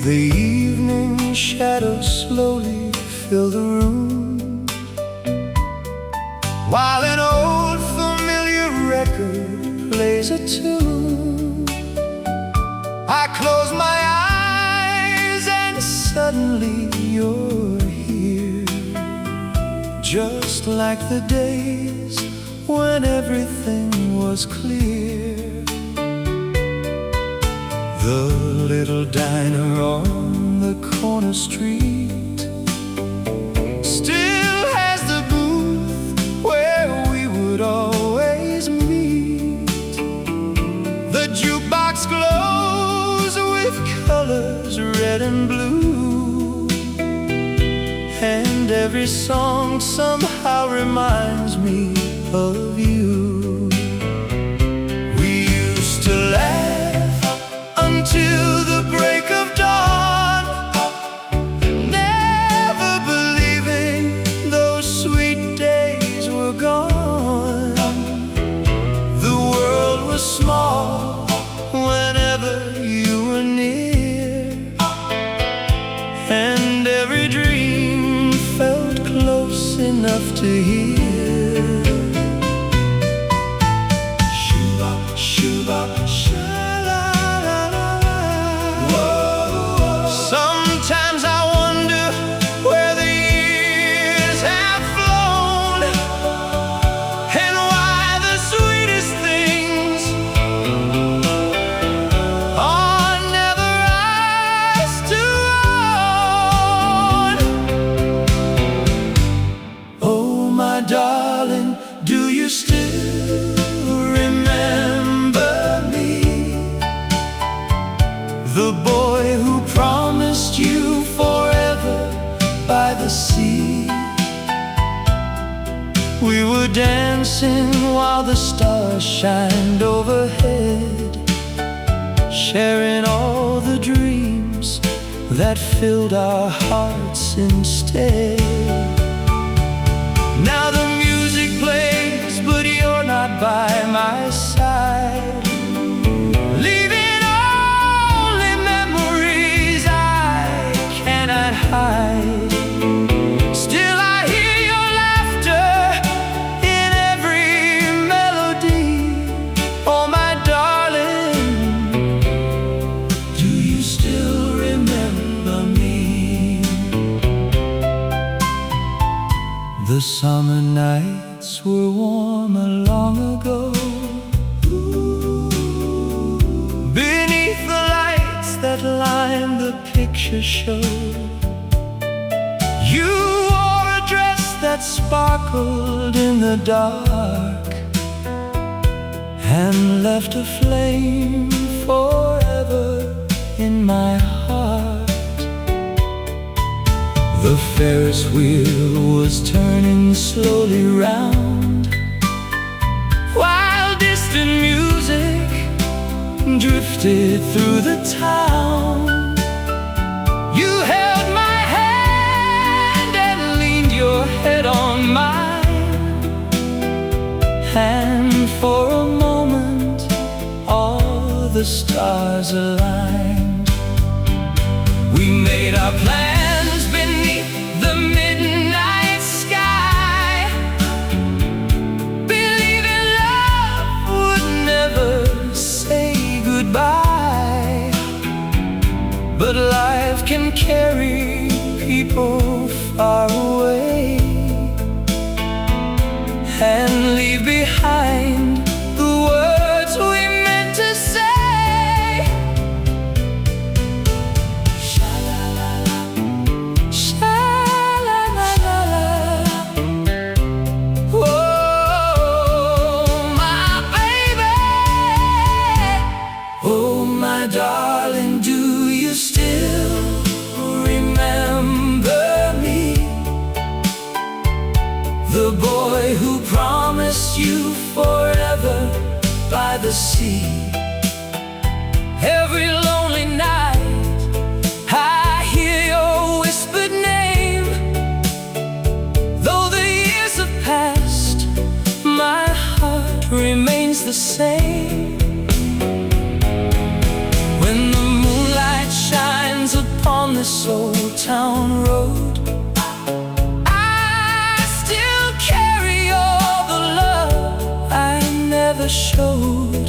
The evening shadows slowly fill the room, while an old familiar record plays a tune. I close my eyes and suddenly you're here, just like the days when everything was clear. The little diner on the corner street still has the booth where we would always meet. The jukebox glows with colors red and blue, and every song somehow reminds me of you. We used to laugh until the break of dawn, never believing those sweet days were gone. The world was small whenever you were near, and every dream felt close enough to hear. Shoo-bop, shoo-bop, sometimes I wonder where the years have flown, and why the sweetest things are never ours to own. Oh, my darling, do you still remember me? The boy who promised you forever by the sea. We were dancing while the stars shined overhead, sharing all the dreams that filled our hearts instead. Now the music plays, but you're not by my side, leaving only memories I cannot hide. Still I hear your laughter in every melody. Oh, my darling, do you still remember me? The summer nights were warmer long ago, beneath the lights that lined the picture show. You wore a dress that sparkled in the dark and left a flame forever in my heart. The Ferris wheel was turning slowly round, while distant music drifted through the town. You held my hand and leaned your head on mine, and for a moment all the stars aligned. We made our plans beneath the midnight sky, believing love would never say goodbye. But life can carry people far away and leave behind the words we meant to say. Sha-la-la-la, sha-la-la-la-la. Oh, my baby. Oh, my darling, do you still remember me? The boy who promised you forever by the sea. Every lonely night I hear your whispered name. Though the years have passed, my heart remains the same. When the moonlight shines upon town road. I still carry all the love I never showed,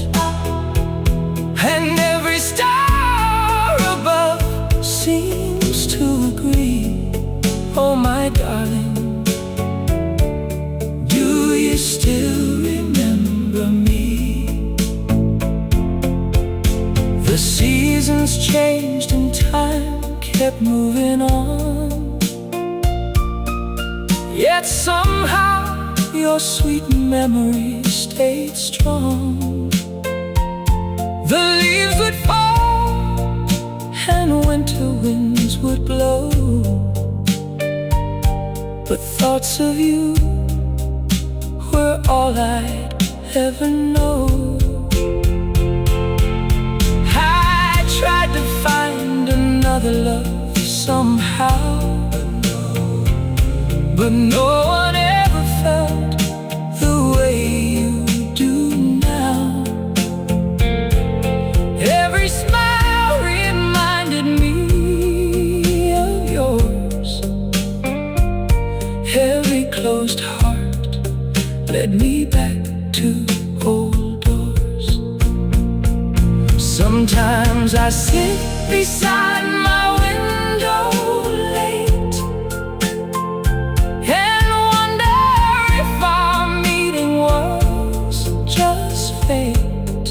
and every star above seems to agree. Oh my darling, do you still remember me? The seasons changed and time kept moving on, yet somehow your sweet memory stayed strong. The leaves would fall and winter winds would blow, but thoughts of you were all I'd ever know. I tried to find another love somehow, but no one ever felt the way you do now. Every smile reminded me of yours, every closed heart led me back to old doors. Sometimes I sit beside my window late and wonder if our meeting was just fate,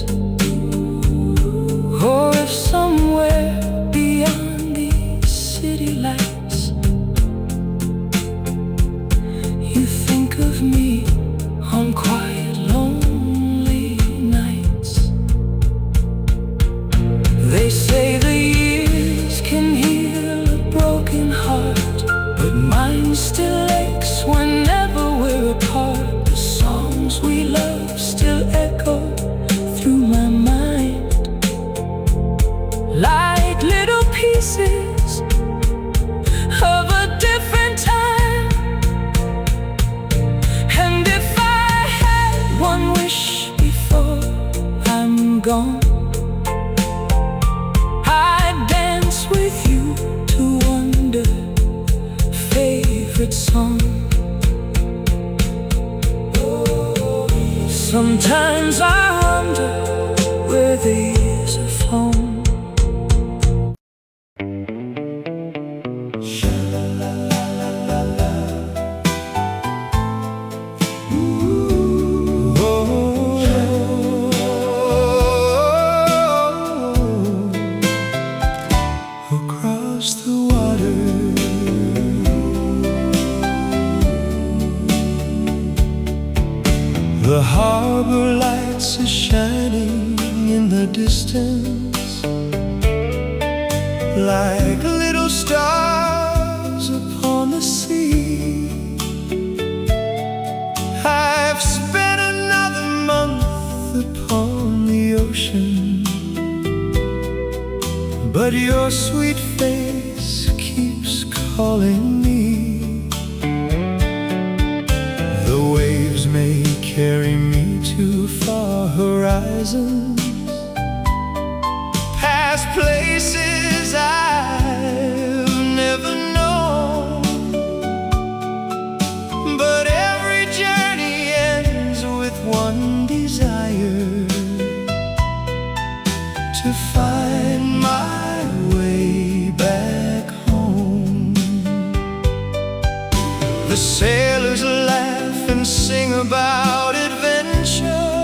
or if somewhere beyond these city lights you think of me on quiet, lonely nights. They say the years can heal a broken heart, but mine still aches whenever we're apart. The songs we love still echo through my mind, like little pieces of a different time. And if I had one wish before I'm gone, I'd dance with you to wonder favorite song. Sometimes I wonder where there's a phone. Across the water, the harbor lights are shining in the distance, like little stars upon the sea. I've spent another month upon the ocean, but your sweet face keeps calling me. The waves may carry me to far horizons, past places I've never known, but every journey ends with one desire: to find my way back home. The sailors laugh and sing about adventure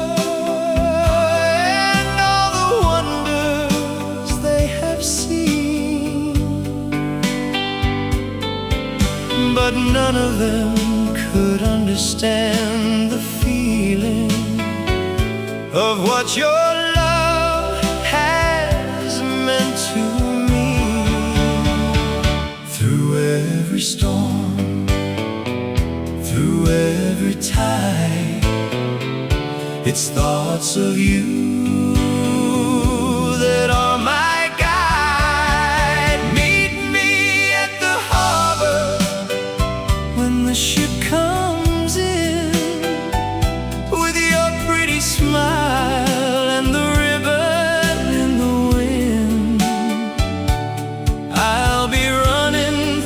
and all the wonders they have seen, but none of them could understand the feeling of what your love has meant to me. Through every storm, through every tide, it's thoughts of you that are my guide. Meet me at the harbor when the ship comes in, with your pretty smile and the ribbon in the wind. I'll be running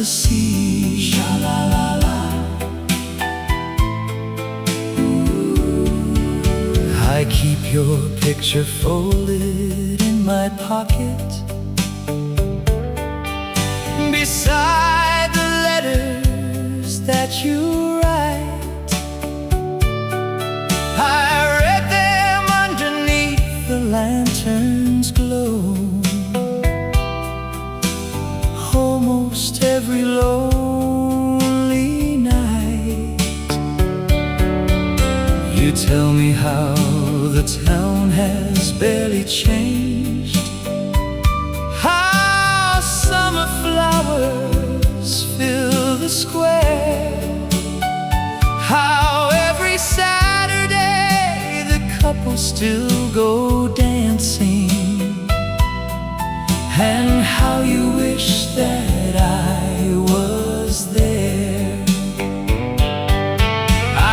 the sea. Sha-la-la-la. I keep your picture folded in my pocket, beside the letters that you write. I read them underneath the lantern's glow, almost every lonely night. You tell me how the town has barely changed, how summer flowers fill the square, how every Saturday the couples still go dancing, and how you wish that I was there.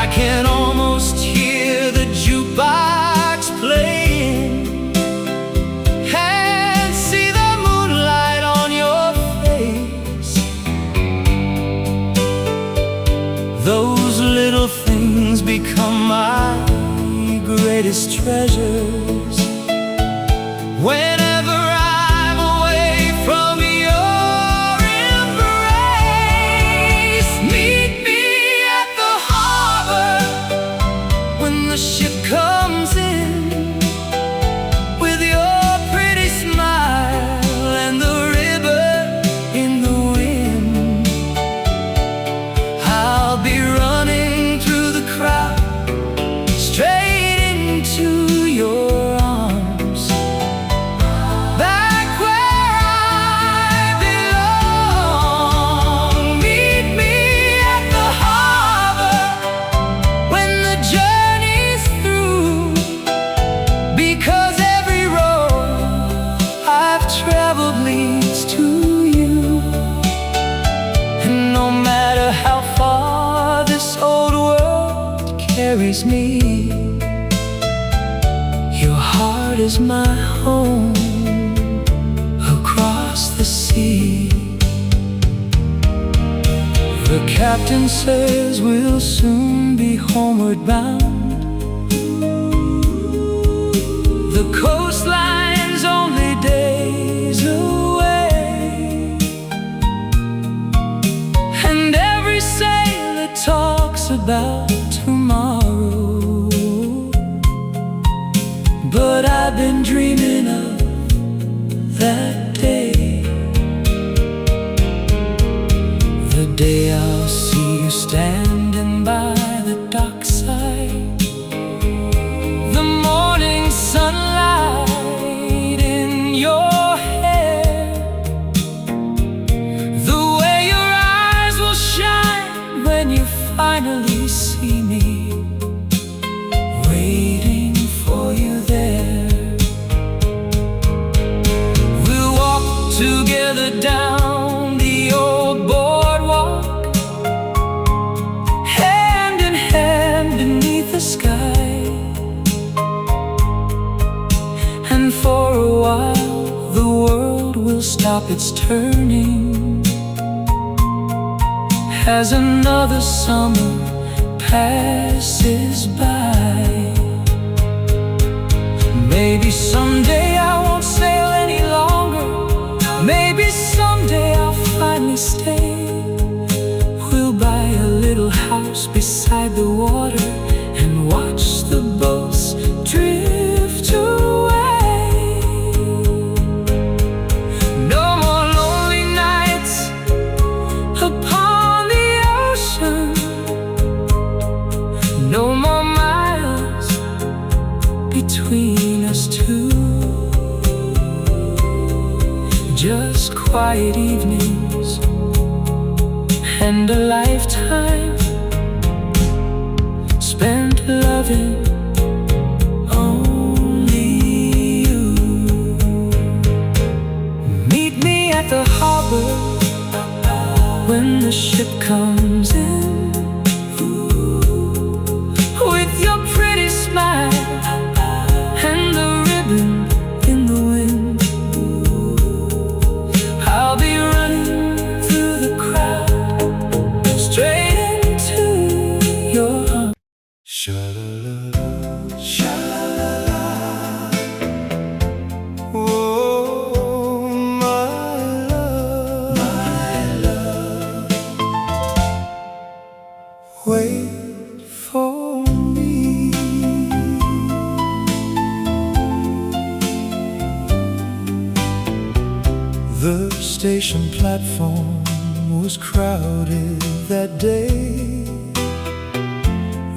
I can almost hear the jukebox playing, and see the moonlight on your face. Those little things become my greatest treasures. Whenever I'm away from your embrace, meet me at the harbor when the ship comes in, with your pretty smile and the ribbon in the wind. I'll be running through the crowd, straight into your arms, back where I belong. Meet me at the harbor when the journey's through, because every road I've traveled leads to you. And no matter how far this old world carries me, your heart is my home across the sea. The captain says we'll soon be homeward bound. The coastline's only days away, and every sailor talks about tomorrow. But I've been dreaming of that day, the day I'll see you standing by the dockside, the morning sunlight in your hair, the way your eyes will shine when you finally see me, waiting for you there. We'll walk together down the old boardwalk, hand in hand beneath the sky. And for a while the world will stop its turning, as another summer passes by. Maybe someday I won't sail any longer, maybe someday I'll finally stay. We'll buy a little house beside the water and watch the boats drift away. No more lonely nights upon the ocean, no more miles between us two, just quiet evenings and a lifetime spent loving only you. Meet me at the harbor when the ship comes in, with your pretty smile and the ribbon in the wind. I'll be running through the crowd, Sha-la-la, sha-la-la-la. Oh, my love, wait for me. The station platform was crowded that day,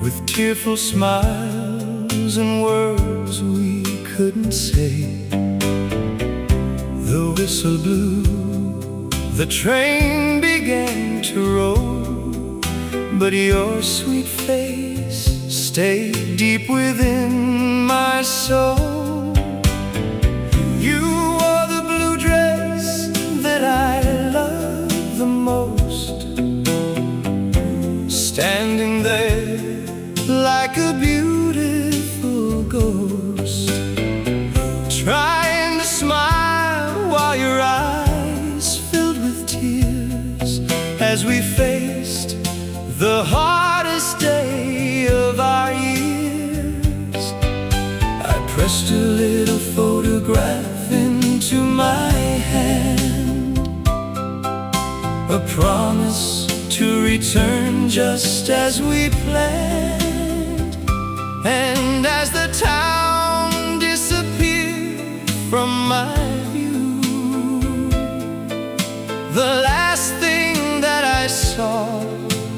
with tearful smiles and words we couldn't say. The whistle blew, the train began to roll, but your sweet face stayed deep within my soul. You wore the blue dress that I love the most, standing there like a beautiful ghost, trying to smile while your eyes filled with tears, as we faced the hardest day of our years. I pressed a little photograph into my hand, a promise to return just as we planned. And as the town disappeared from my view, the last thing that I saw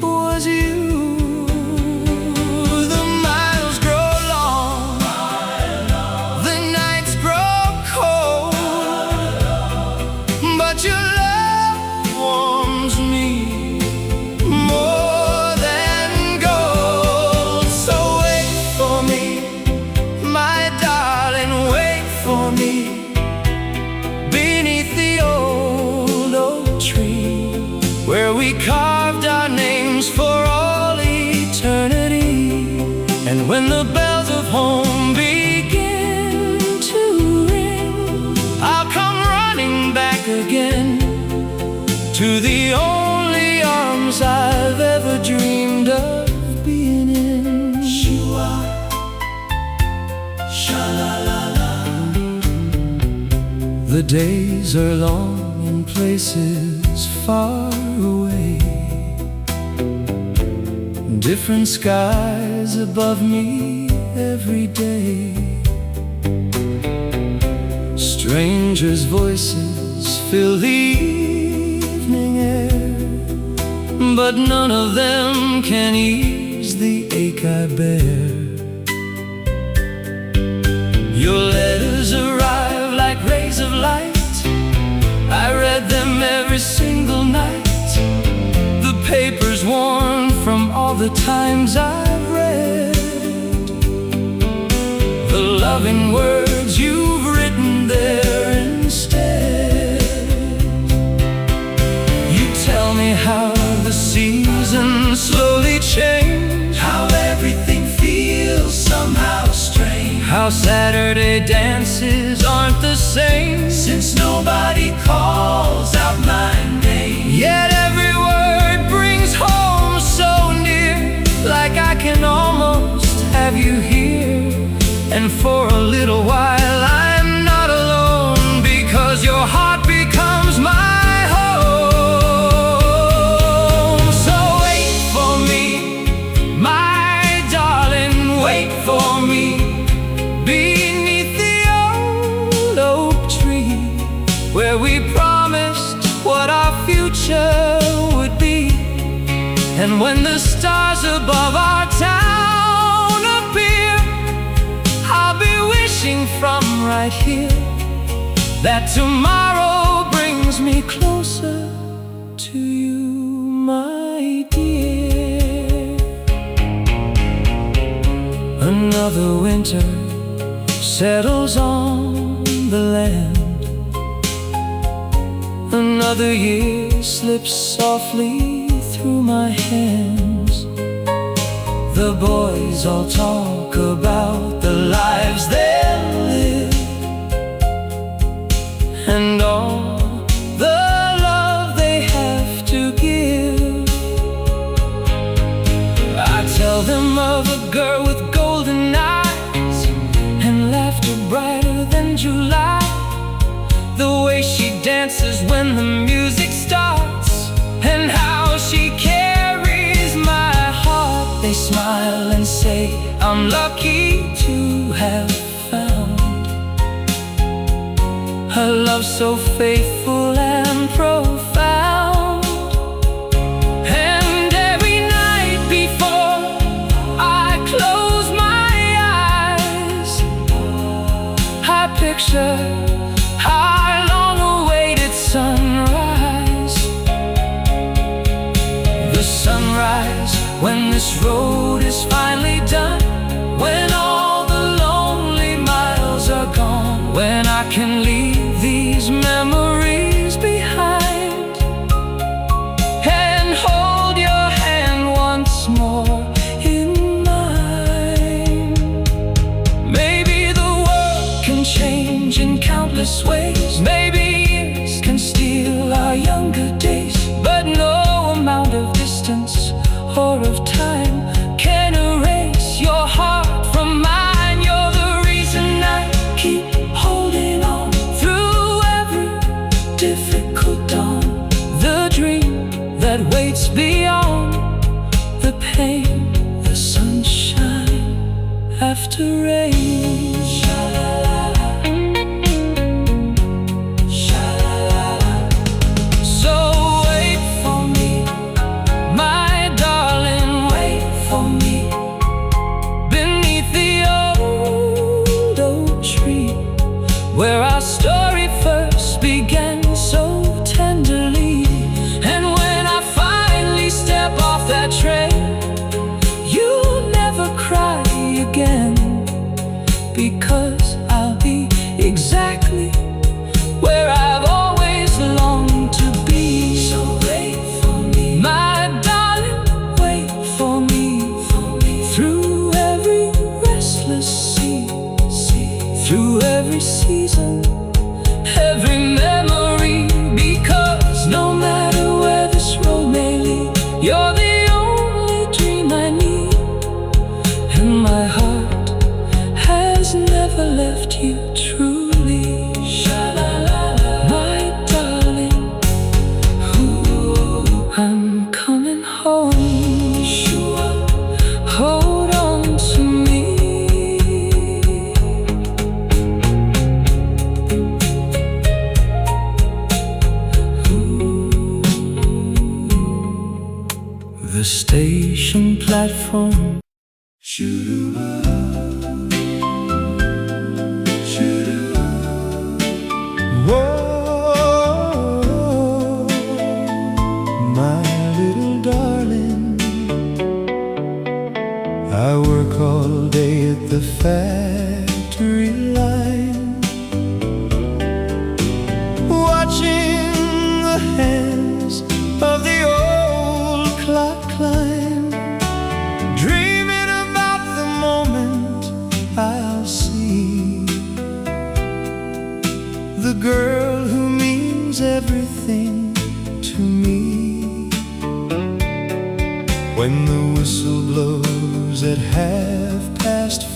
was you. The miles grow long, the nights grow cold, but your love warms me more than gold. So wait for me, my darling, wait for me, beneath the old oak tree, where we carved our names for all eternity. And when the bells of home begin to ring, I'll come running back again to the only arms I've ever dreamed of being in. Shua, sha-la-la-la. The days are long in places far away, different skies above me every day. Strangers' voices fill the evening air, but none of them can ease the ache I bear. Your letters arrive like rays of light, I read them every single night. The paper's worn from all the times I've read, the loving words you've written there instead. You tell me how the seasons slowly change, how everything feels somehow strange, how Saturday dances aren't the same since nobody calls out my name. Yet every word brings home so near, like I can almost have you here. And for a little while I'm not alone, because your heart becomes my home. So wait for me, my darling, wait for me, beneath the old oak tree, where we promised what our future would be. And when the stars above our town appear, I'll be wishing from right here that tomorrow brings me closer to you, my dear. Another winter settles on the land, another year slips softly through my hands. The boys all talk about the lives they'll live, and all the love they have to give. I tell them of a girl with gold golden eyes and laughter brighter than July. The way she dances when the music starts, and how she carries my heart. They smile and say I'm lucky to have found a love so faithful and profound. And every night before I close my eyes, I picture our long-awaited sunrise. The sunrise when this road is finally done, when all the lonely miles are gone, when I can leave these memories behind and hold your hand once more in mine. Maybe the world can change in countless ways, maybe years can steal our younger days, but no amount of distance or of time can erase your heart from mine. You're the reason I keep holding on through every difficult dawn, the dream that waits beyond the pain, the sunshine after rain. So wait for me, my darling, wait for me beneath the old oak tree, where our story first began so tenderly. And when I finally step off that train, you'll never cry again, because I'll be exactly where I've always longed to be. So wait for me, my darling, wait for me, through every restless sea, through every season, every memory, because no matter where this road may lead, you're the only dream I need, and my heart has never left you truly. My darling, ooh, I'm coming home. Hold on to me. The station platform. Whoa, my little darling, I work all day at the factory line, watching the hands of the old clock climb, dreaming about the moment I'll see the girl who means everything to me. When the whistle blows at 5:30,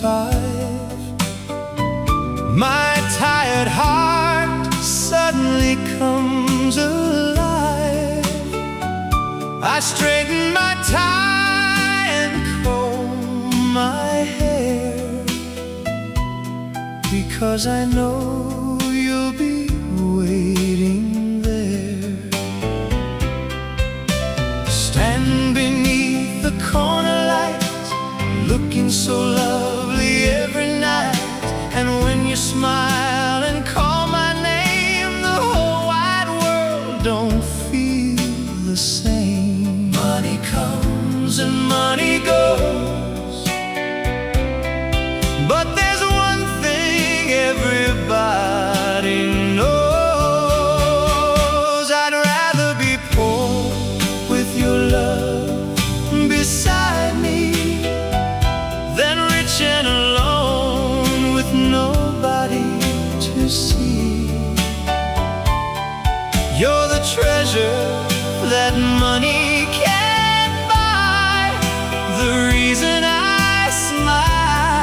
my tired heart suddenly comes alive. I straighten my tie and comb my hair, because I know you'll be waiting there. Stand beneath the corner lights, looking so lovely every night, and when you smile and call my name, the whole wide world don't feel the same. Money comes and money goes, but there's one thing everybody knows: I'd rather be poor with your love beside me than rich and alone with nobody to see. You're the treasure that money can't buy, the reason I smile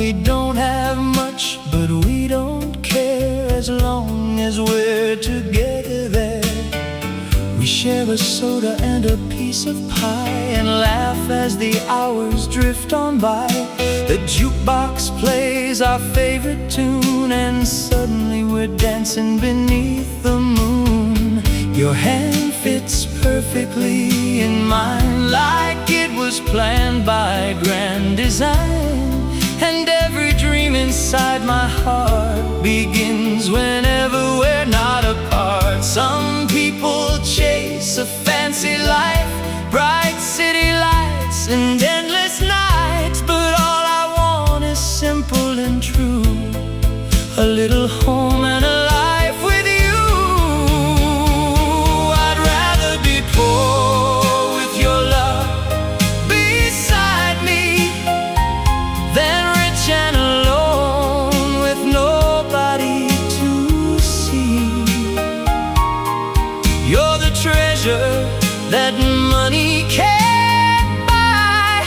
We don't have much, but we don't care as long as we're together there. We share a soda and a piece of pie and laugh as the hours drift on by. The jukebox plays our favorite tune and suddenly we're dancing beneath the moon. Your hand fits perfectly in mine, like it was planned by grand design. And every dream inside my heart begins whenever we're not apart. Some people chase a fancy life, bright city lights and endless nights, but all I want is simple and true, a little home and a life with you. I'd rather be poor with your love beside me than rich and alone with nobody to see. You're the treasure that money can't buy,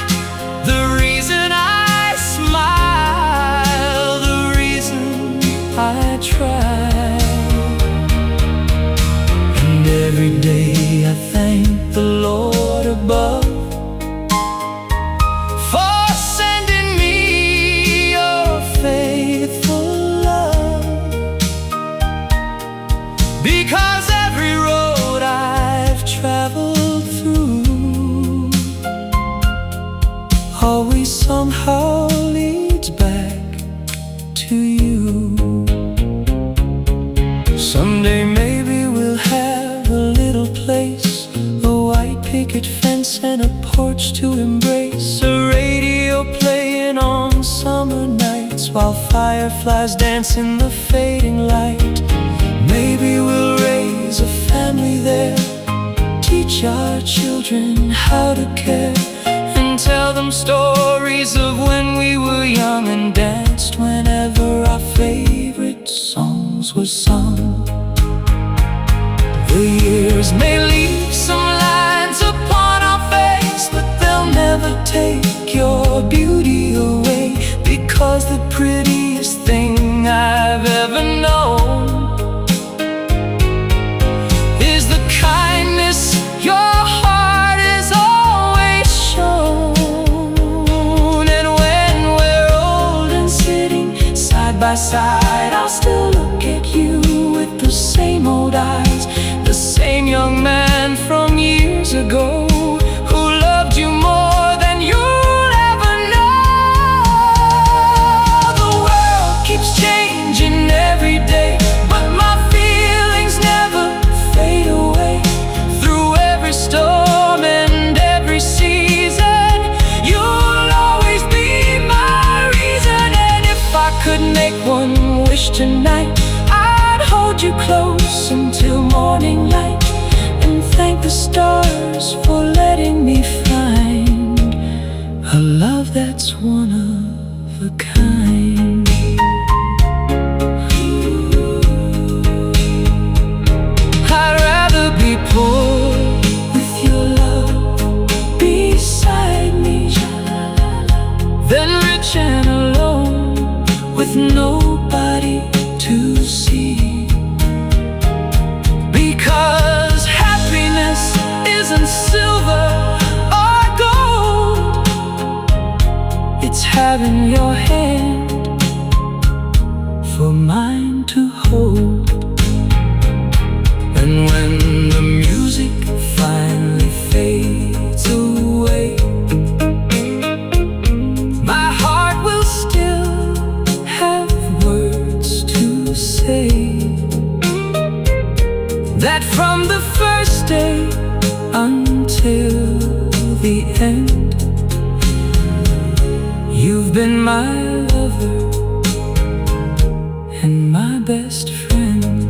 the reason I smile, the reason I try. And every day I thank the Lord above for sending me your faithful love, because every road I've traveled through always somehow leads back to you. Someday maybe we'll have a little place, a white picket fence and a porch to embrace, a radio playing on summer nights while fireflies dance in the fading light. Maybe we'll raise a family there, teach our children how to care, and tell them stories of when we were young and danced whenever our favorite songs were sung. The years may leave some lines upon our face, but they'll never take your beauty away, because the prettiest thing I've ever known is the kindness your heart has always shown. And when we're old and sitting side by side, I'll still look at you with the same old eyes, the same young man from years ago who loved you more than you'll ever know. The world keeps changing every day, but my feelings never fade away. Through every storm and every season, you'll always be my reason. And if I could make one wish tonight, I'd hold you close until morning light, and thank the stars for letting me find a love that's one of a kind. I'd rather be poor with your love beside me than rich and alone with nobody to see. Because happiness isn't silver or gold, it's having your hand for mine to hold. And when the music finally fades away, my heart will still have words to say, that from the first day until the end, you've been my lover and my best friend.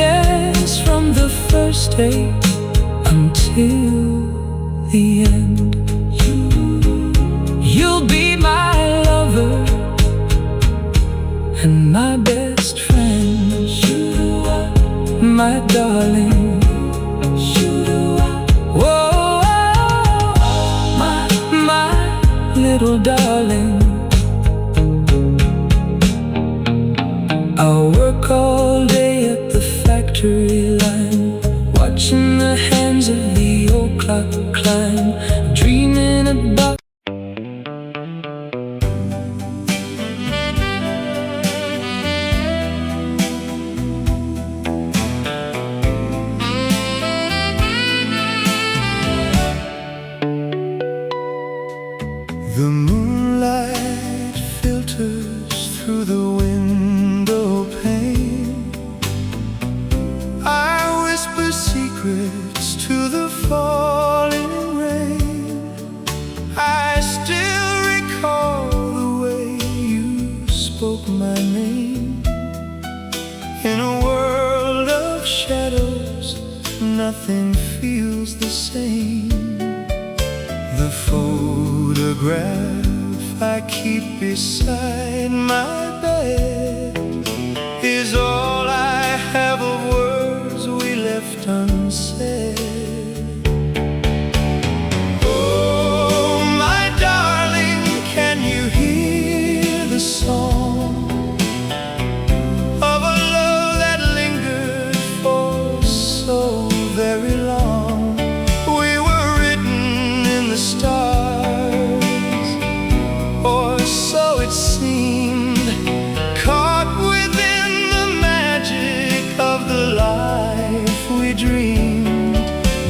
Yes, from the first day until the end, you'll be my lover and my best friend. My darling, whoa, my little darling. Moonlight filters through the window pane. I whisper secrets to the falling rain. I still recall the way you spoke my name. In a world of shadows, nothing feels the same. The photograph I keep beside my bed is all I have of words we left unsaid. Oh, my darling, can you hear the song of a love that lingered for so very long? We were written in the stars, or so it seemed, caught within the magic of the life we dreamed.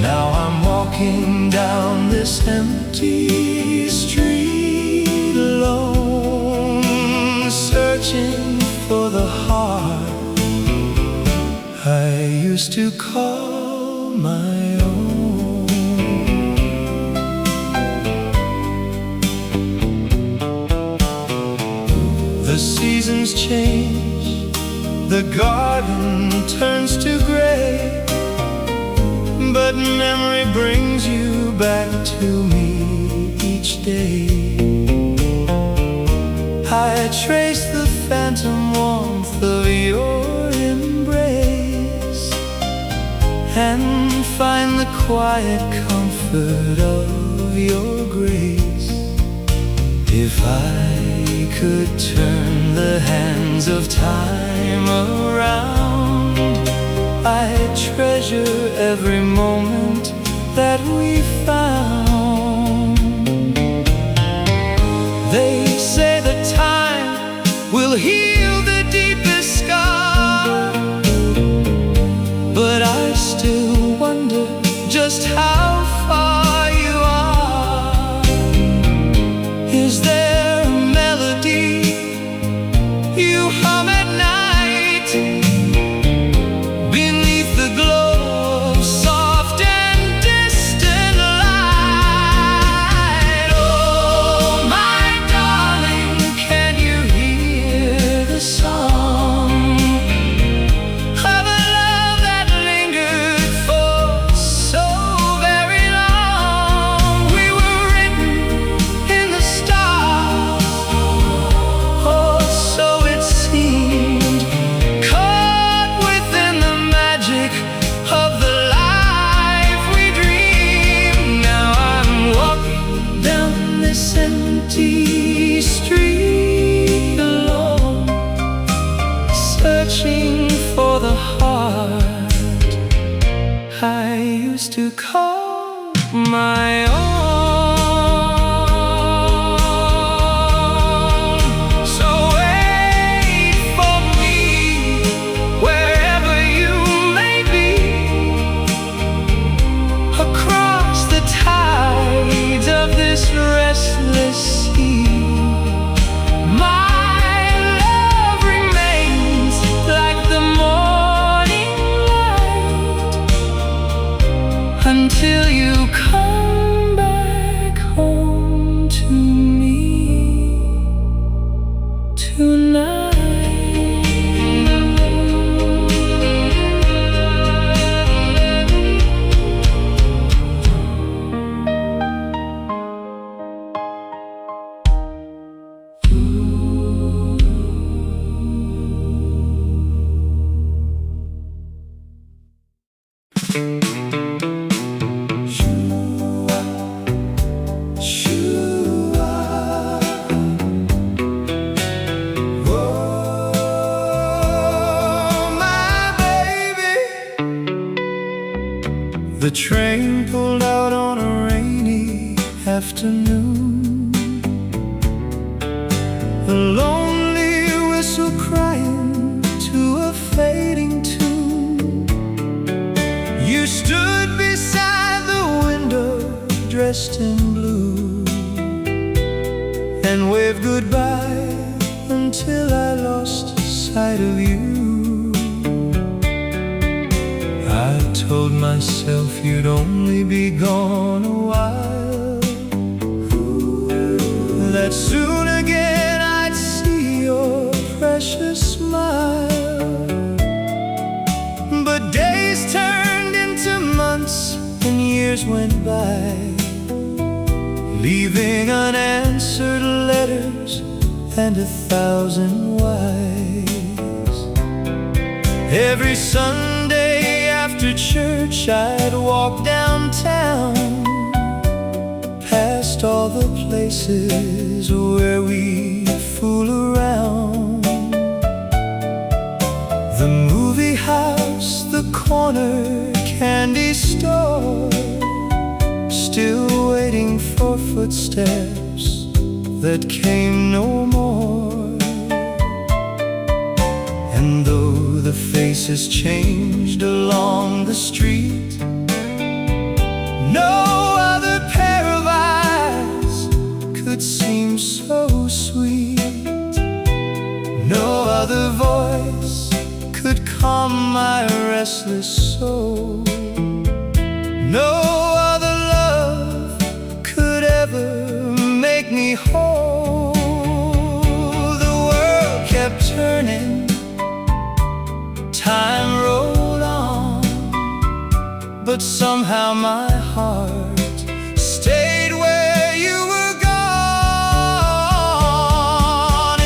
Now I'm walking down this empty street alone, searching for the heart I used to call my own. The seasons change, the garden turns to gray, but memory brings you back to me each day. I trace the phantom warmth of your embrace and find the quiet comfort of your grace. If I could turn the hands of time around, I'd treasure every moment that we found. They say that time will heal the deepest scar, but I still wonder just how far you are. Is there a melody you hum at night beneath the glow of soft and distant light? Oh, my darling, can you hear the song of a love that lingered for so very long? We were written in the stars, oh, so it seemed, caught within the magic of the life we dreamed. Now I'm walking down this empty street alone, searching for the heart I used to call my own. So wait for me wherever you may be, across the tides of this restless sea. My love remains like the morning light until you come back home to me tonight. The train pulled out on a rainy afternoon, the lonely whistle crying to a fading tune. You stood beside the window dressed in blue, and waved goodbye until I lost sight of you. I told myself you'd only be gone a while, that soon again I'd see your precious smile. But days turned into months and years went by, leaving unanswered letters and 1,000 whys. Every Sunday after church I'd walk downtown, past all the places where we fool around. The movie house, the corner candy store, still waiting for footsteps that came no more. And though the faces changed along the street, no other pair of eyes could seem so sweet. No other voice could calm my restless soul. No other love could ever make me whole. The world kept turning, time rolled on, but somehow my heart stayed where you were gone.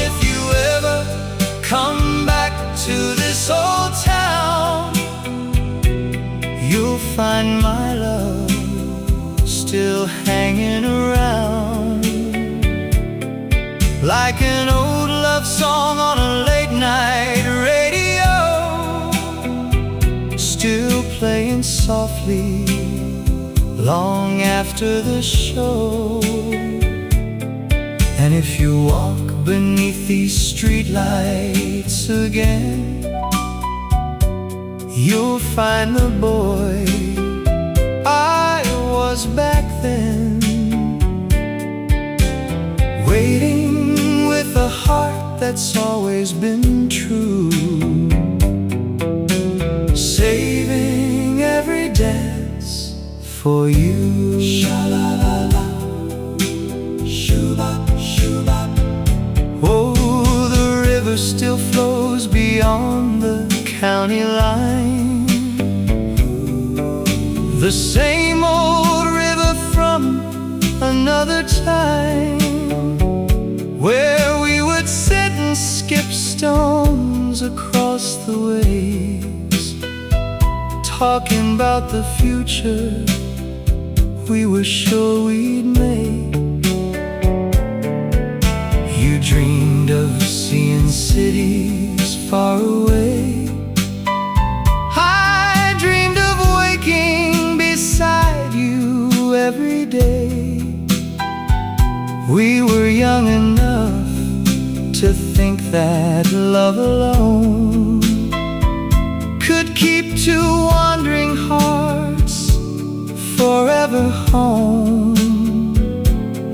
If you ever come back to this old town, you'll find my love still hanging around, like an old love song on a late night radio, still playing softly long after the show. And if you walk beneath these streetlights again, you'll find the boy I was back then, waiting with a heart that's always been true, saving every dance for you. Sha-la-la-la, shoo-bop, shoo-bop. Oh, the river still flows beyond the county line, the same old river from another time, where we would sit and skip stones across the waves, talking about the future we were sure we'd make. You dreamed of seeing cities far away, I dreamed of waking beside you every day. We were young enough to think that love alone could keep two wandering hearts forever home.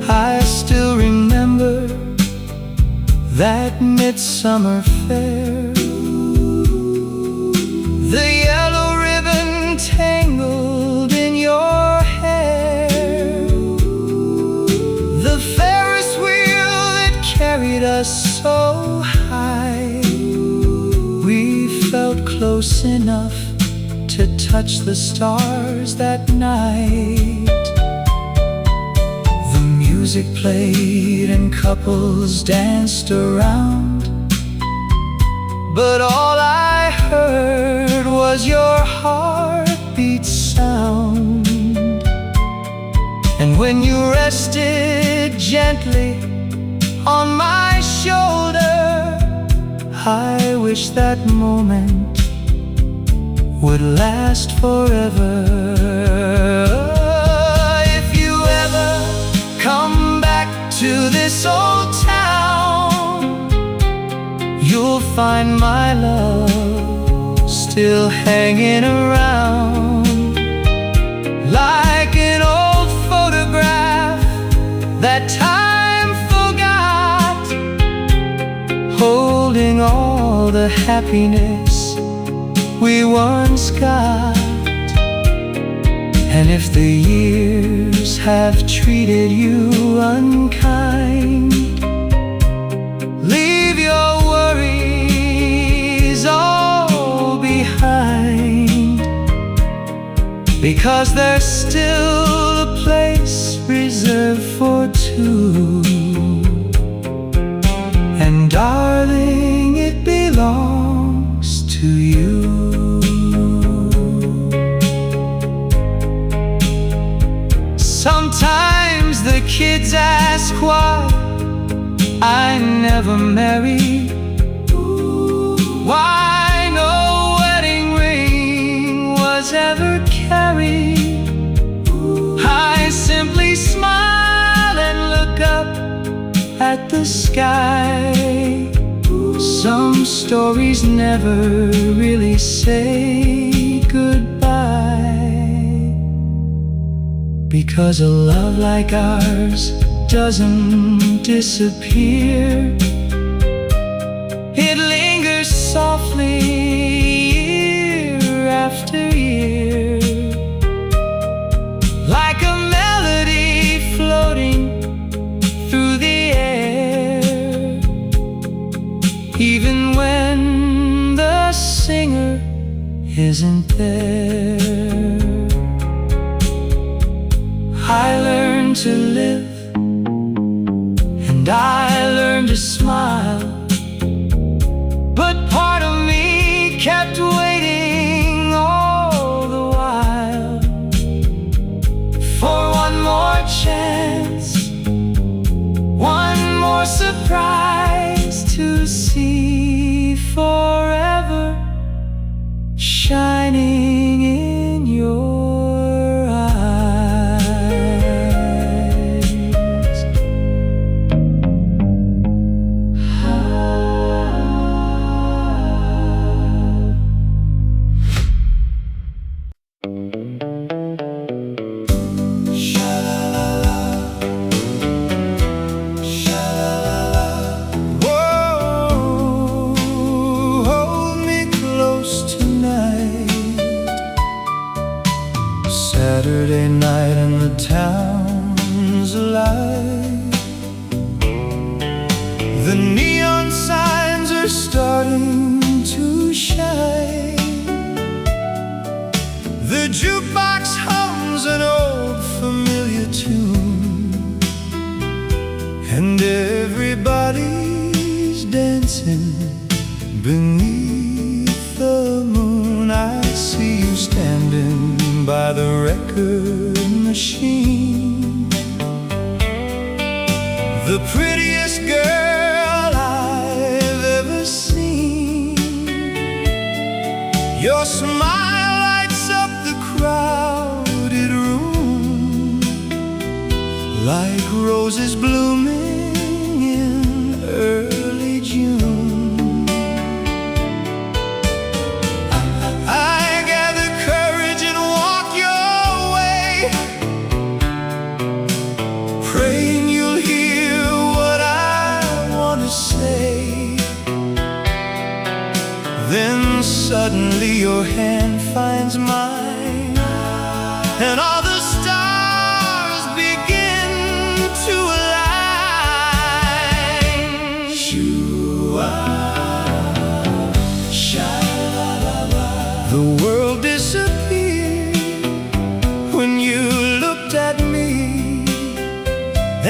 I still remember that midsummer fair, the yellow ribbon tangled in your hair, the Ferris wheel that carried us so high. We felt close enough to touch the stars that night. The music played and couples danced around, but all I heard was your heartbeat sound. And when you rested gently on my shoulder, I wish that moment would last forever. If you ever come back to this old town, you'll find my love still hanging around, like an old photograph that time forgot. holding all the happiness we once got. And if the years have treated you unkind, leave your worries all behind, because there's still a place reserved for two. And darling, it belongs to you. Sometimes the kids ask why I never married, why no wedding ring was ever carried. I simply smile and look up at the sky. Some stories never really say goodbye, because a love like ours doesn't disappear. It lingers softly year after year, like a melody floating through the air, even when the singer isn't there. I learned to live, and I learned to smile, but part of me kept waiting all the while for one more chance, one more surprise to see forever shining in your eyes. Sha-la-la-la, sha-la-la-la. Whoa, hold me close tonight. Saturday night and the town's alive. The neon signs are starting to shine. The jukebox hums an old familiar tune, and everybody's dancing beneath the moon. I see you standing by the record machine, the prettiest girl I've ever seen. Your smile lights up the crowded room like roses blooming in early June. I gather courage and walk your way, praying you'll hear what I want to say. Then suddenly your hand finds mine, and all the stars begin to align. Shoo-ah, sha-la-la-la. The world disappeared when you looked at me,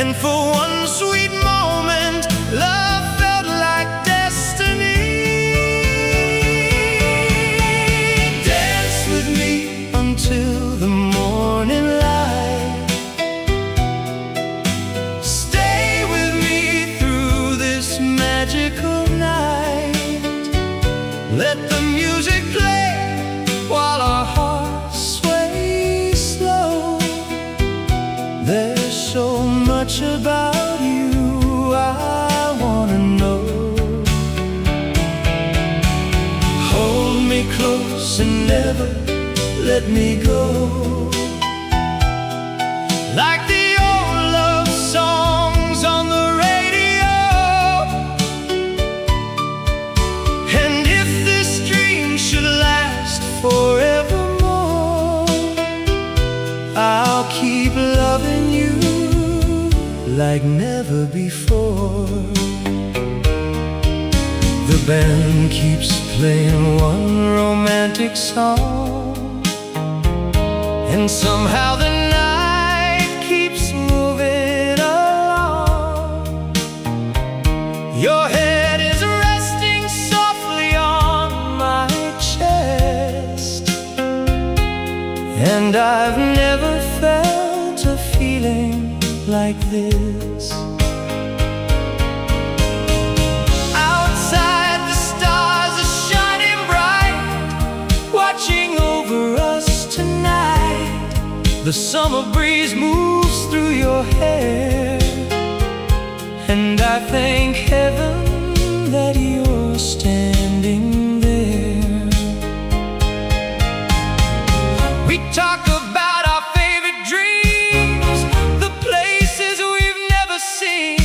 and for one sweet moment, love felt like destiny. Dance with me until the morning light. Stay with me through this magical night. Let the music play while our hearts sway slow. There's so much about you I wanna know. Hold me close and never let me go, like the old love songs on the radio. like never before. The band keeps playing one romantic song, and somehow the night keeps moving along. Your head is resting softly on my chest, and I've never felt a feeling like this. Outside the stars are shining bright, watching over us tonight. The summer breeze moves through your hair, and I thank heaven that you're standing there. We talk about our favorite dreams, the places we've never seen,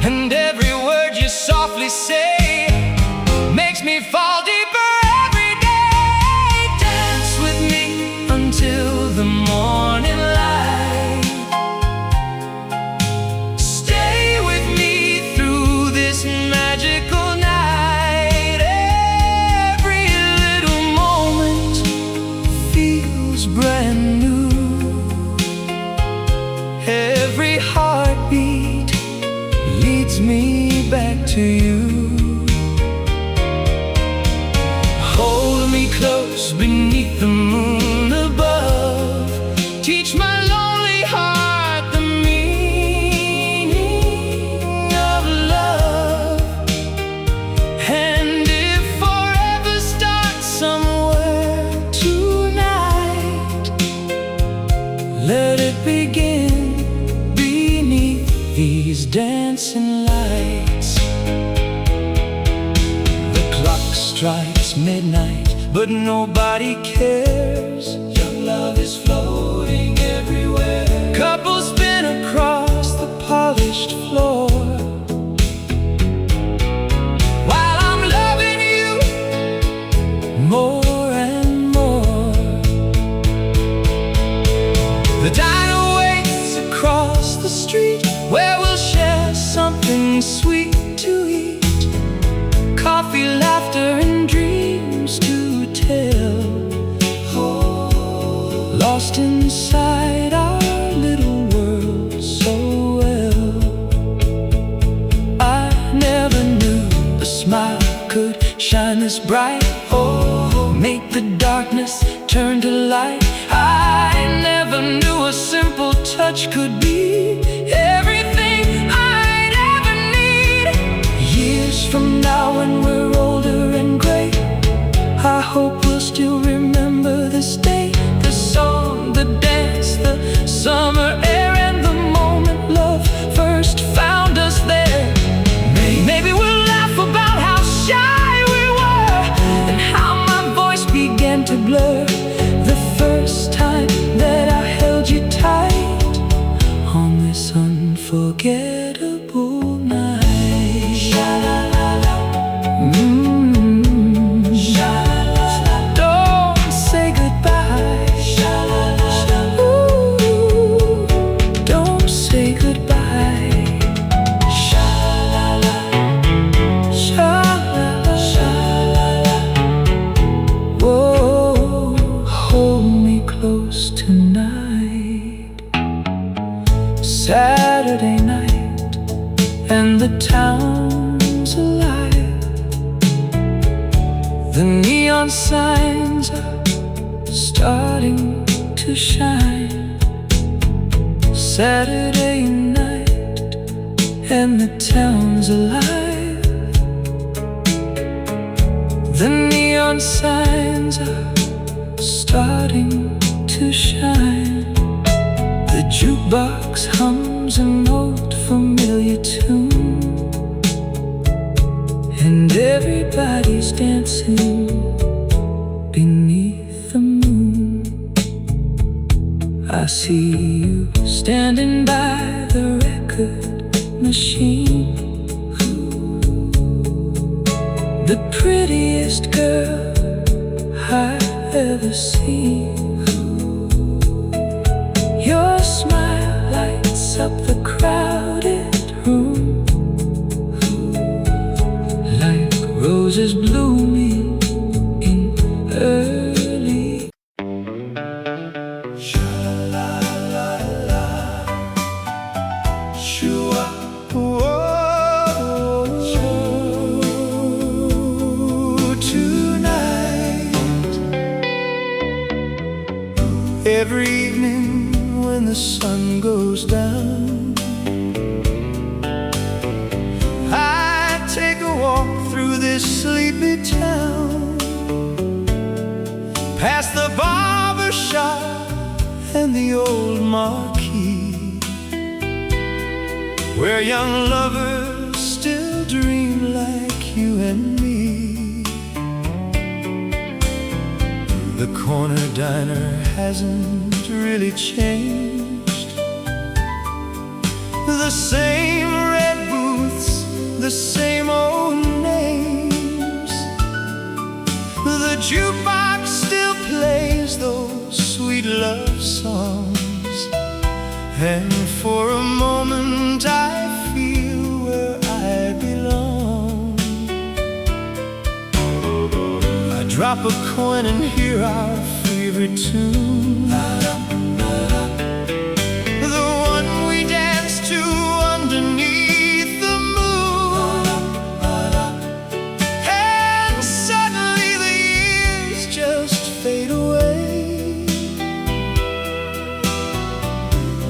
and every word you softly say makes me fall deeper every day. Dance with me until the morning light. Stay with me through this magical night. Every little moment feels brand new. Every heartbeat leads me back to you. Hold me close beneath the moon above. Teach my lonely heart the meaning of love. And if forever starts somewhere tonight, let it begin beneath these dancing lights. The clock strikes midnight, but nobody cares. Your love is floating everywhere. Couples spin across the polished floor, while I'm loving you more and more. The diner waits across the street, where we'll share something sweet to eat. Coffee, laughter, and dreams to tell, lost inside our little world so well. I never knew a smile could shine this bright, make the darkness turn to light. I never knew a simple touch could be everything I'd ever need. Years from now, when we're older and gray, I hope we'll still remember this day. The song, the dance, the summer air, and the moment love first found us there. Maybe we'll laugh about how shy we were, and how my voice began to blur the first time that I held you tight on this unforgettable night. Don't say goodbye. Ooh, don't say goodbye. Whoa, hold me close tonight. Saturday night, and the town's alive. The neon signs are starting to shine. Saturday night, and the town's alive. The neon signs are starting to shine. The jukebox hums an old familiar tune, and everybody's dancing beneath the moon. I see you standing by the record machine, the prettiest girl I've ever seen. Your smile lights up the crowd. roses blooming in early. Sha-la-la-la, shoo-ah, whoa, tonight. Every evening when the sun goes down, I take a walk through this sleepy town, past the barber shop and the old marquee, where young lovers still dream like you and me. The corner diner hasn't really changed. The same red booths, the same old names. The jukebox still plays those sweet love songs, and for a moment I feel where I belong. I drop a coin and hear our favorite tune, the one we dance to underneath the moon. And suddenly the years just fade away,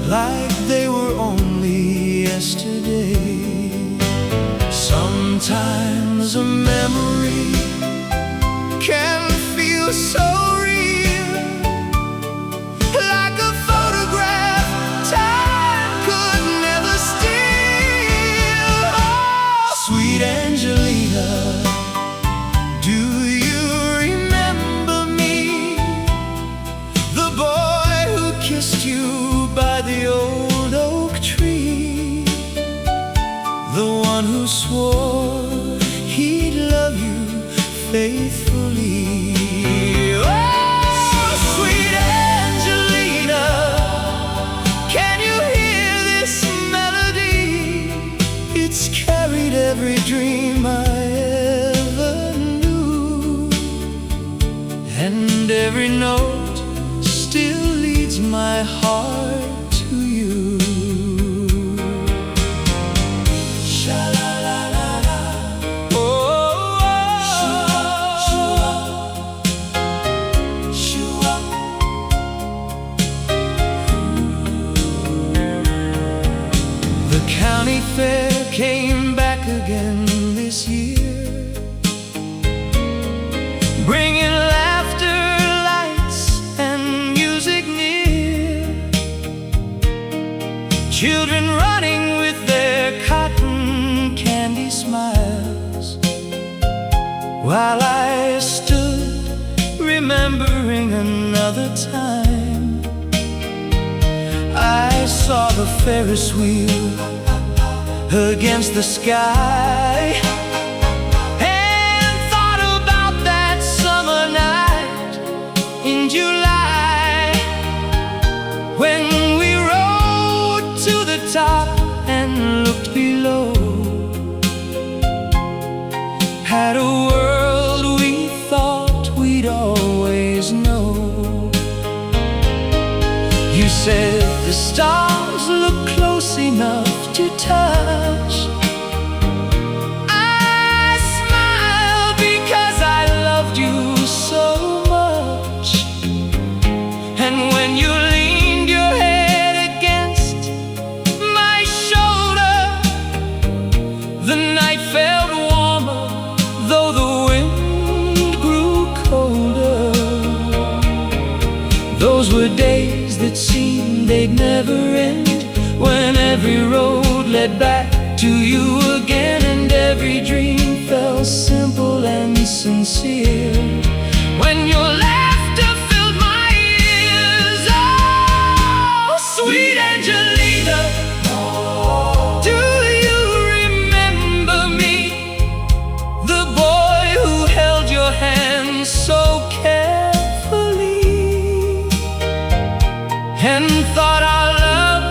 like they were only yesterday. Sometimes a memory can feel so real, like a photograph time could never steal. Oh, sweet Angelina, do you remember me? The boy who kissed you by the old oak tree, the one who swore he'd love you faithfully. Oh, sweet Angelina, can you hear this melody? It's carried every dream I ever knew, and every note still leads my heart to you. Sha-la-la-la-la, oh, shoo-ah, the county fair came back again this year, bringing laughter, lights, and music near. Children running with their cotton candy smiles, while I stood remembering another time. I saw the Ferris wheel against the sky, and thought about that summer night in July, when we rode to the top and looked below at a world we thought we'd always know. You said the stars look close enough to touch. I smiled because I loved you so much, and when you leaned your head against my shoulder, the night felt warmer, though the wind grew colder. Those were days that seemed they'd never end, when every road led back to you again, and every dream felt simple and sincere, when your laughter filled my ears. Oh, sweet Angelina, do you remember me? The boy who held your hand so carefully, and thought our love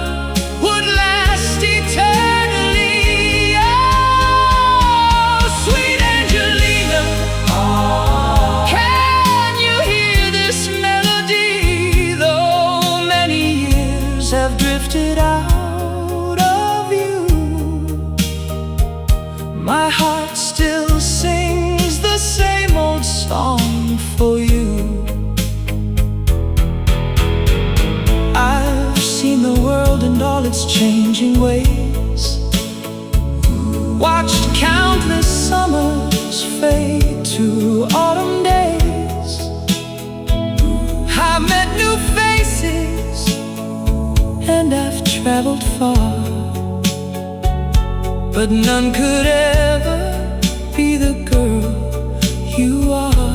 would last eternally. heart still sings the same old song for you. I've seen the world and all its changing ways, watched countless summers fade to autumn days. I've met new faces and I've traveled far, but none could ever be the girl you are.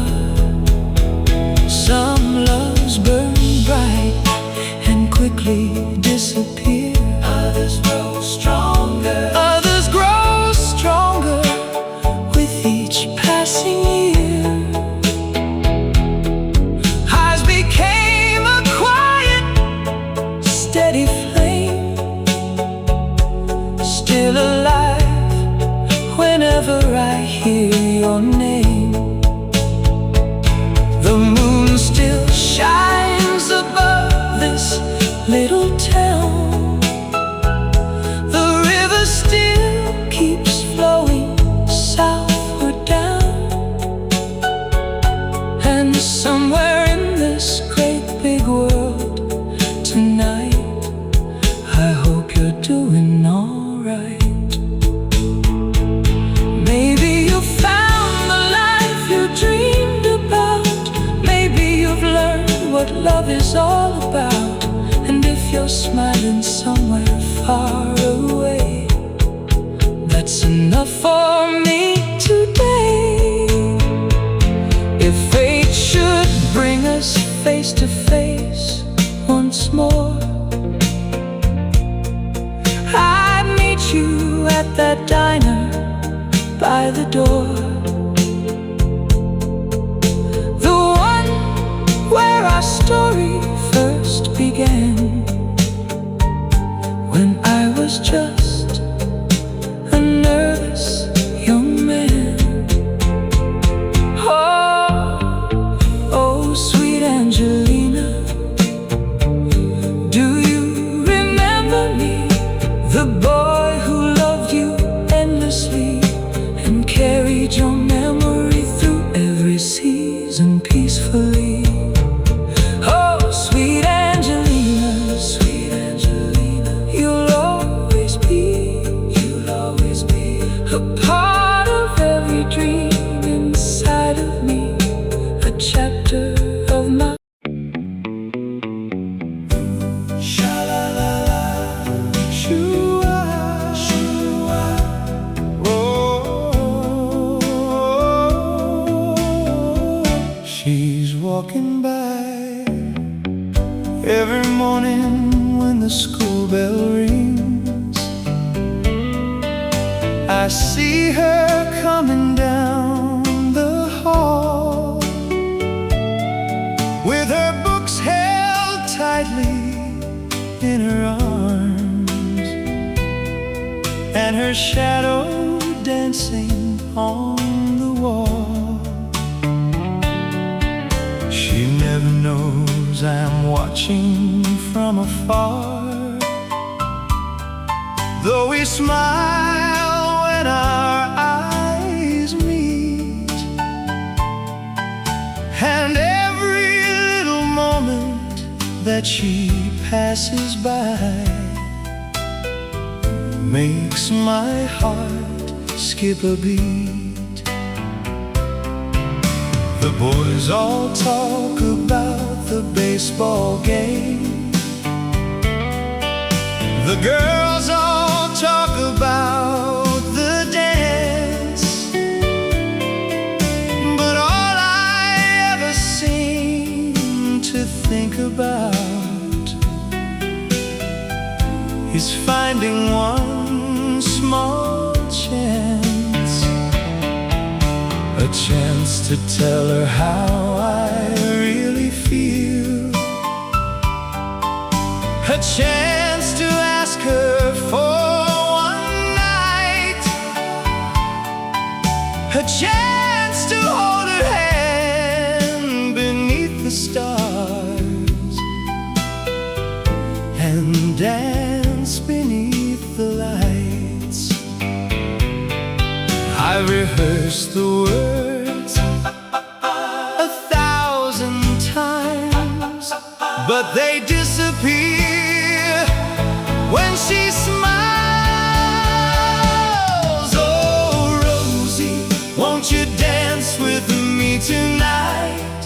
Some loves burn bright and quickly disappear. Others grow stronger. Others grow stronger with each passing year. Ours became a quiet, steady flame, still alive whenever I hear your name. The moon still shines above this little town. The river still keeps flowing southward down. And somewhere in this great big world tonight, I hope you're doing alright. Maybe you found the life you dreamed about. Maybe you've learned what love is all about. And if you're smiling somewhere far away, that's enough for me today. If fate should bring us face to face once more, I'd meet you at that diner by the door, the one where our story first began, when I was just a nervous young man. Oh, oh, sweet Angelina, do you remember me? The boy who loved you endlessly and carried your memory through every season peacefully. Oh, sweet Angelina, you'll always be a part of every dream inside of me, a chapter of my She's walking by every morning when the school bell rings. I see her coming down the hall with her books held tightly in her arms and her shadow dancing on the wall. She never knows I'm watching from afar, though we smile when our eyes meet, and every little moment that she passes by makes my heart skip a beat. The boys all talk about the baseball game, the girls all talk about the dance, but all I ever seem to think about is finding one small chance, a chance to tell her how I really feel, a chance to ask her for one night, a chance to hold her hand beneath the stars and dance beneath the lights. I I've rehearsed the words 1,000 times, but they disappear when she smiles. Oh, Rosie, won't you dance with me tonight?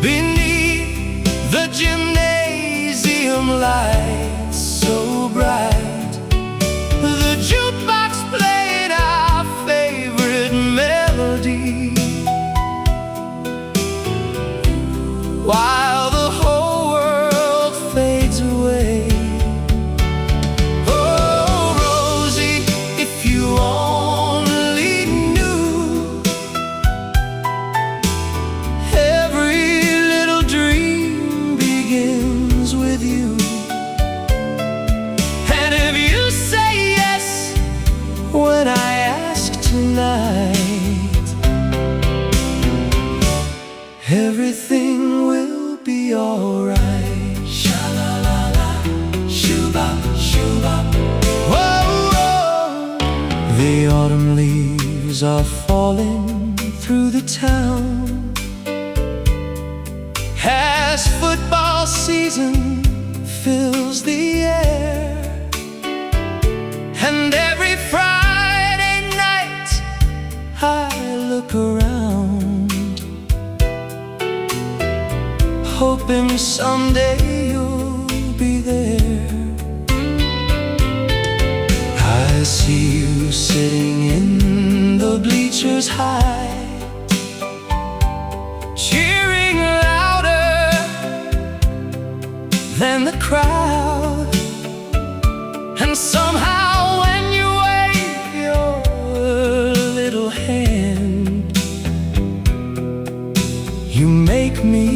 Beneath the gymnasium lights so bright, the jukebox played our favorite melody, while the whole world fades away. Oh, Rosie, if you only knew, every little dream begins with you. And if you say yes when I ask tonight, everything will be alright. Sha-la-la-la, shoo-bop, shoo-bop. Whoa, whoa. The autumn leaves are falling through the town as football season fills the air, and every Friday night I look around, hoping someday you'll be there. I see you sitting in the bleachers high, cheering louder than the crowd. And somehow when you wave your little hand, you make me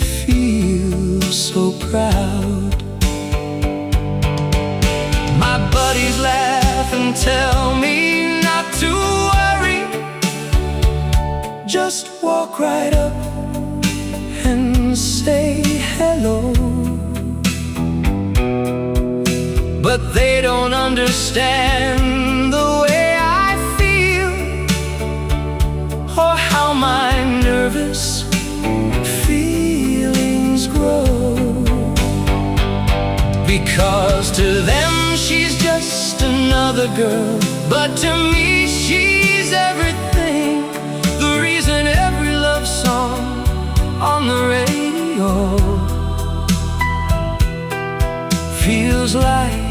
feel so proud. My buddies laugh and tell me not to worry, just walk right up and say hello. But they don't understand the way I feel, or how my nervous feelings grow. Because to them she's just another girl, but to me she's everything. The reason every love song on the radio feels like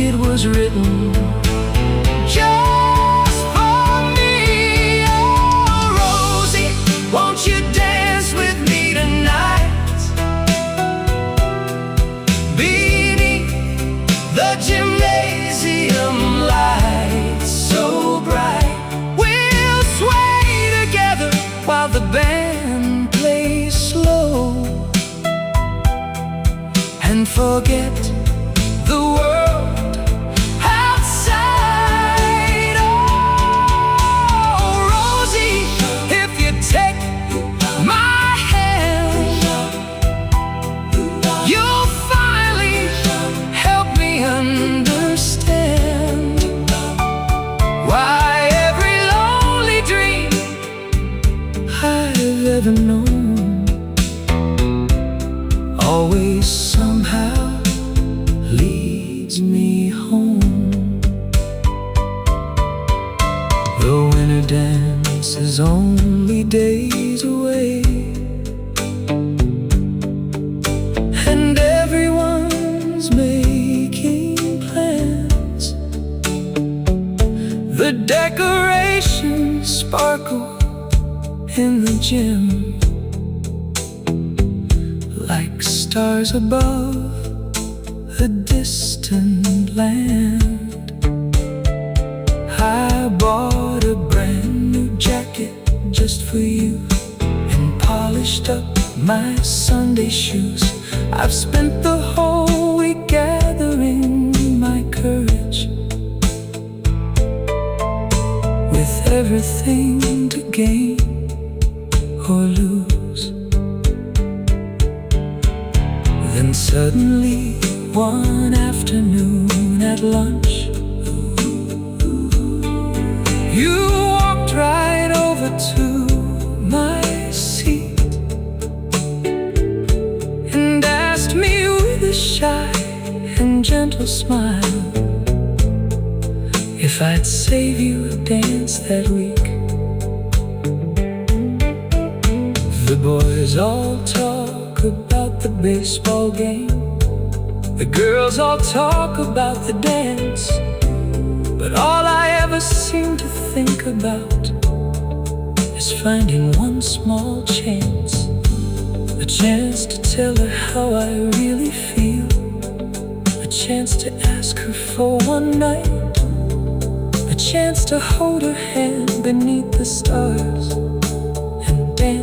it was written just for me. Oh, Rosie, won't you dance with me tonight? Beneath the gymnasium lights so bright, we'll sway together while the band plays slow, and forget the world outside. Oh, Rosie, if you take my hand, you'll finally help me understand why every lonely dream I've ever known always somehow leads me home. The winter dance is only days away, and everyone's making plans. The decorations sparkle in the gym like stars above a distant land. I bought a brand new jacket just for you, and polished up my Sunday shoes. I've spent the whole week gathering my courage, with everything to gain or lose. Then suddenly one afternoon at lunch, gentle smile. If I'd save you a dance that week. The boys all talk about the baseball game. The girls all talk about the dance. But all I ever seem to think about is finding one small chance. A chance to tell her how I really feel. A chance to ask her for one night. A chance to hold her hand beneath the stars and dance.